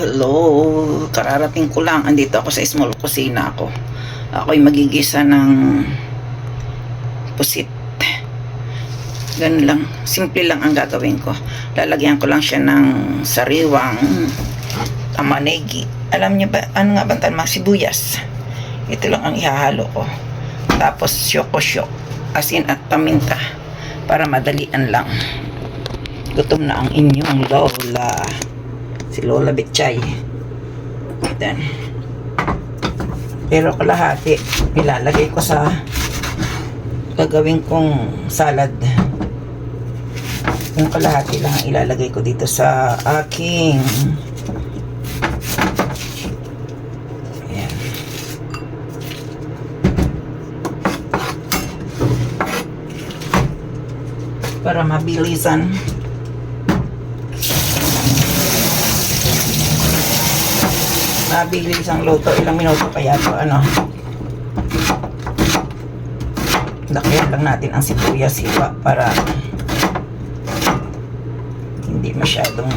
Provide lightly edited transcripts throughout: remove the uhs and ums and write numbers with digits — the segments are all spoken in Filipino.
Hello. Kararating ko lang. Andito ako sa small kusina ko. Ako'y magigisa ng pusit. Ganun lang. Simple lang ang gagawin ko. Lalagyan ko lang siya ng sariwang tamanegi. Alam niyo ba, ano nga ba mga sibuyas? Ito lang ang ihahalo ko. Tapos syoko-syok. Asin at paminta. Para madalian lang. Gutom na ang inyong lola. Si Lola Betchay. Then, pero kalahati ilalagay ko sa gagawin kong salad. Yung kalahati lang ilalagay ko dito sa aking ayan. Para mabilisan. Mabilis ang luto. Ilang minuto kaya ito, lakyan lang natin ang sibuyas hiwa para hindi masyadong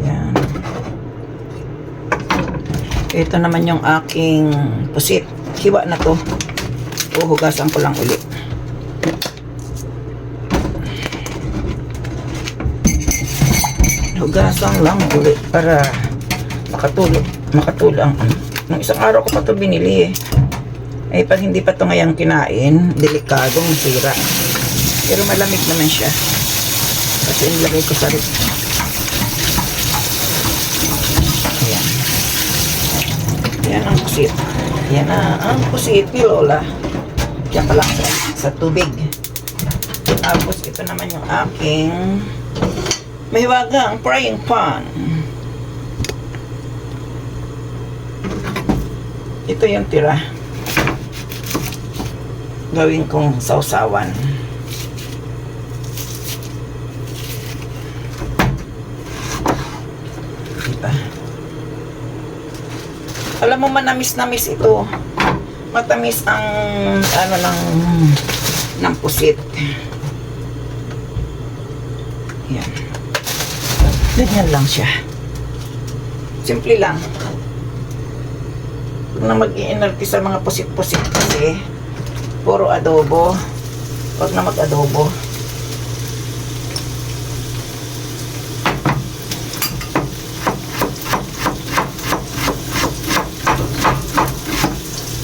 yan. Ito naman yung aking pusit. Hiwa na to. Uhugasan ko lang ulit. Hugasan lang ulit para makatulong. Nung isang araw ko pa ito binili eh. Pag hindi pa ito ngayang kinain, delikadong sira. Pero malamig naman siya. Kasi nilagay ko sa rip. Ayan. Ayan ang pusit. Ayan na ang pusit ni Lola. Diyan pa lang sa tubig. Tapos ito naman yung aking mahiwagang frying pan. Ito yung tira. Gawin kong sausawan. Diba? Alam mo, manamis-namis ito. Matamis ang ng pusit. Yan. Ganyan lang siya. Simple lang. Na mag-iinerte sa mga pusit-pusit kasi puro adobo. Huwag na mag-adobo.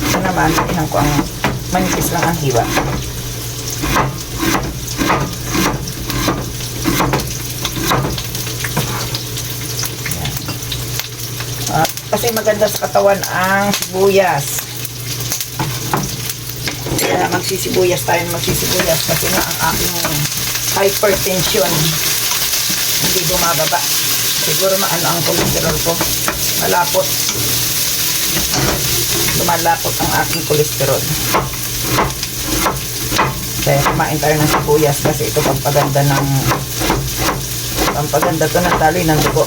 Ito naman, inan ko ang manipis lang ang hiwa. Kasi maganda sa katawan ang sibuyas. Kaya magsisibuyas tayo, magsisibuyas kasi nga ang aking hypertension hindi bumababa. Siguro maano ang cholesterol ko. Malapot. Lumalapot ang aking cholesterol. Kaya kumain tayo ng sibuyas kasi ito pampaganda to ng taloy ng dugo.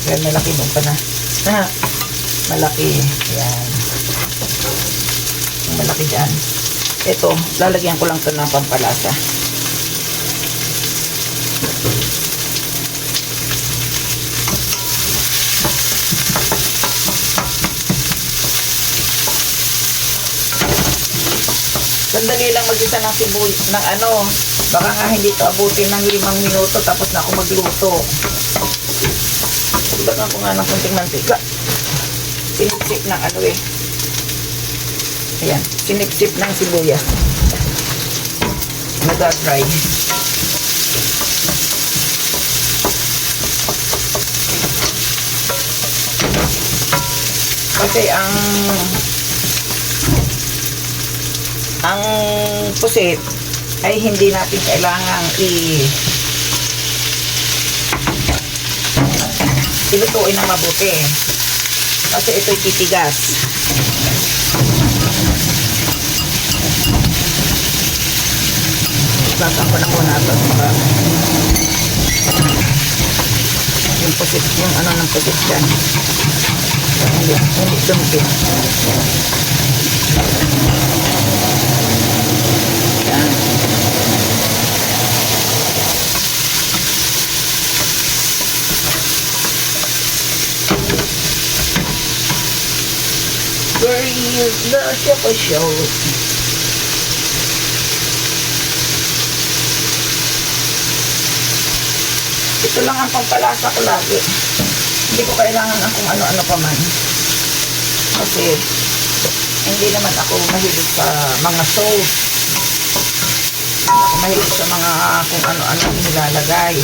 Kaya malaki doon pa na. Malaki. Ayan. Malaki dyan. Ito, lalagyan ko lang ito ng pampalasa. Sandali lang mag-isa ng sibuyas ng baka nga hindi ito abutin ng 5 minuto tapos na ako magluto. Dagdagan ko nga ng kunting mantika. Sinipsip ng ayan, sinipsip ng sibuyas. Nag-dry. Kasi ang pusit ay hindi natin kailangang ilutuin ng mabuti kasi ito'y titigas. Bakan ko na muna ito yung pusit, yung ng pusit dyan hindi dumpit. Yan. Girls, the Choco Show. Ito lang ang pampalasa ko lagi. Hindi ko kailangan ng kung ano-ano pa man. Kasi, hindi naman ako mahilig sa mga sauce. Hindi ako mahilig sa mga kung ano-ano nilalagay.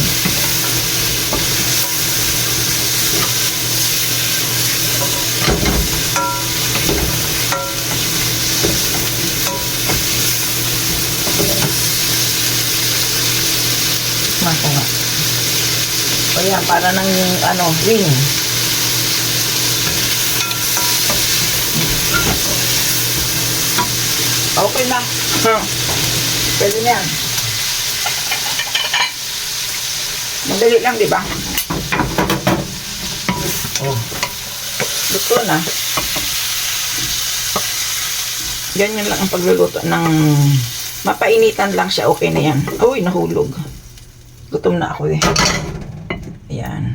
Tikman ko nga. Kaya para ng wing. Okay na. Pwede na yan. Madali lang, di ba? Oh. Luto na. Ganyan lang ang pagluluto ng mapainitan lang siya. Okay na yan. Uy, nahulog. Gutom na ako eh. Ayan.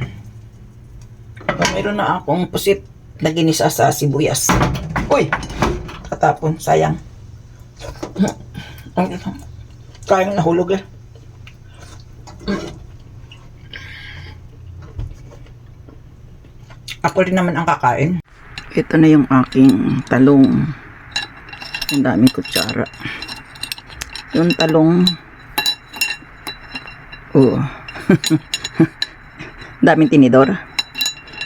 Mayroon na akong pusit na ginisa sa sibuyas. Uy! Katapon. Sayang. Kayang nahulog eh. Ako rin naman ang kakain. Ito na yung aking talong. Ang daming kutsara. Yung talong. Oh. Daming tinidor.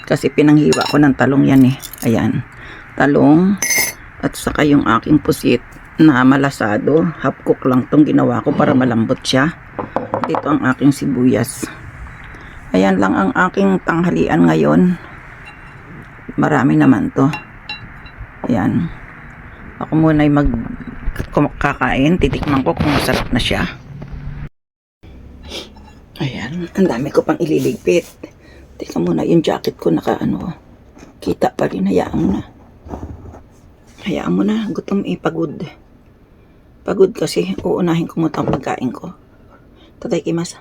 Kasi pinanghiwa ko ng talong yan eh. Ayan. Talong. At saka yung aking pusit na malasado. Half cook lang tong ginawa ko para malambot siya. Dito ang aking sibuyas. Ayan lang ang aking tanghalian ngayon. Marami naman to. Ayan. Ako muna ay magkakain. Titikman ko kung masarap na siya. Ayan. Ang dami ko pang ililigpit. Teka muna. Yung jacket ko kita pa rin. Hayaan mo na. Hayaan mo na. Gutom pagod. Pagod kasi. Uunahin ko muna ang pagkain ko. Tatay kimas.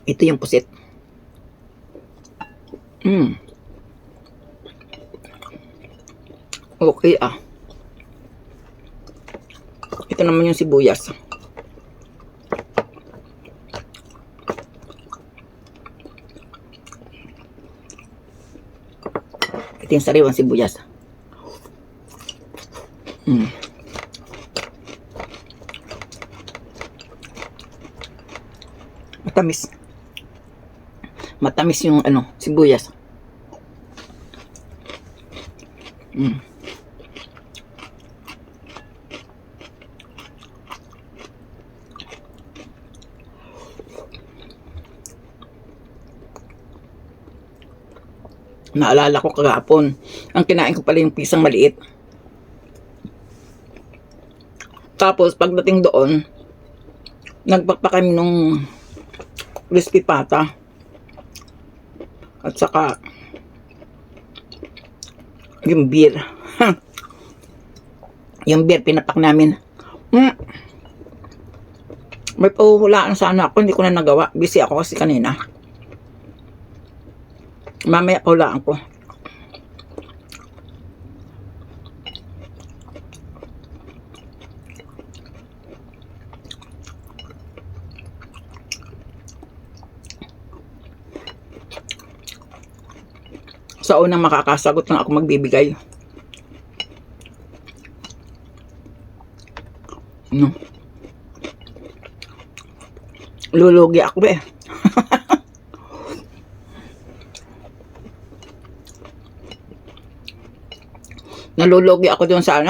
Ito yung pusit. Okay ah. Ito naman yung sibuyas. Ito yung sariwang sibuyas. Matamis. Matamis yung sibuyas. Naalala ko kagapon, ang kinain ko pala yung pisang maliit. Tapos pagdating doon, nagpakpa kami nung crispy pata. At saka yung beer. Yung beer pinapak namin. May pahuhulaan sana ako, hindi ko na nagawa. Busy ako kasi kanina. Mamaya pahulaan ko. Sa unang makakasagot lang ako magbibigay. Lulugi ako eh. Nalulugi ako doon sa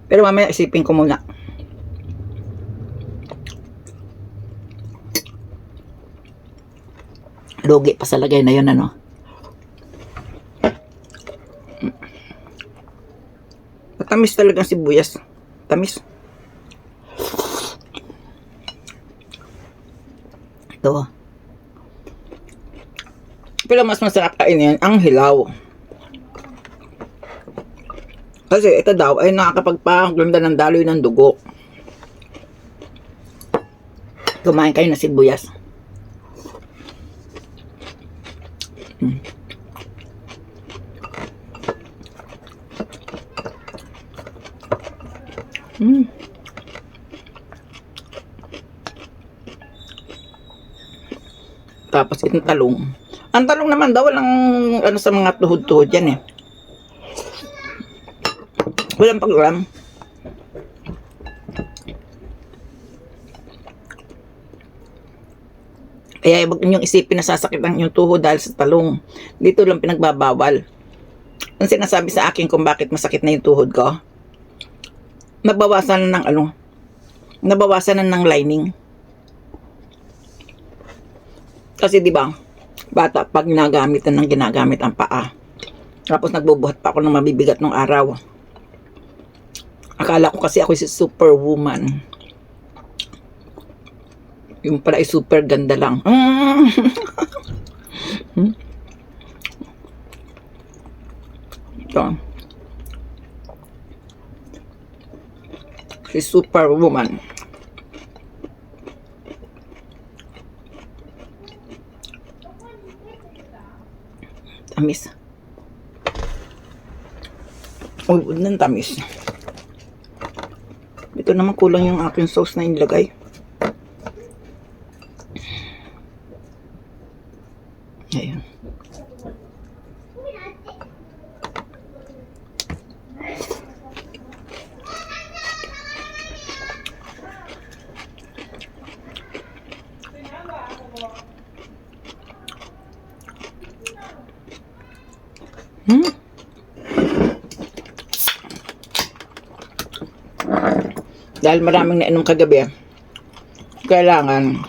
Pero mamaya isipin ko muna. Lugi pa sa lagay na yun, Matamis talaga ang sibuyas. Tamis. Ito. Pero mas masarap kainin ang hilaw. Kasi ito daw ay nakakapagpaganda ng daloy ng dugo. Kumain kayo na sibuyas. Tapos itong talong. Ang talong naman daw walang ano sa mga tuhod-tuhod yan eh. Walang pagram. Kaya wag ninyong isipin na sasakit ang inyong tuhod dahil sa talong. Dito lang pinagbabawal. Ang sinasabi sa akin kung bakit masakit na yung tuhod ko, nabawasan na ng ano, nabawasan na ng lining. Kasi di ba, bata pag ginagamit ang paa. Tapos nagbubuhat pa ako ng mabibigat nung araw. Akala ko kasi ako si superwoman. Yung pala ay super ganda lang. Ito. Si superwoman. Tamis. Ubod ng tamis. Ito naman kulang yung aking sauce na inilagay. Ayan. Dahil maraming nainom kagabi, kailangan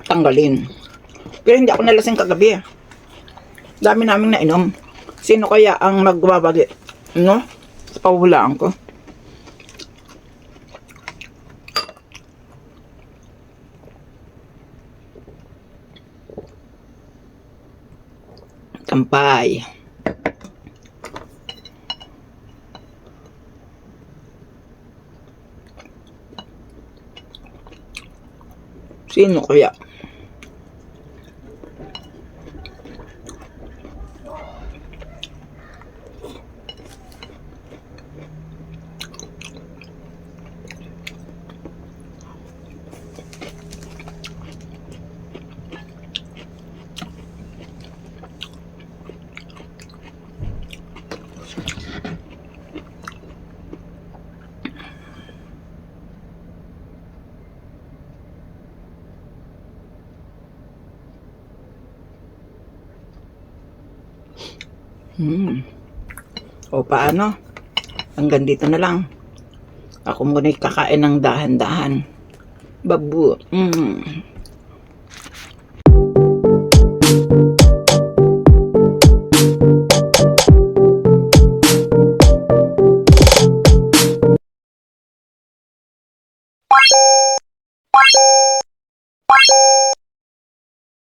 tanggalin. Pero hindi ako nalasing kagabi. Dami naming nainom. Sino kaya ang magbabagi? No? Sa pahulaan ko. Kampay. Sino kaya? O paano? Hanggang dito na lang. Ako muna kakain ng dahan-dahan. Babu.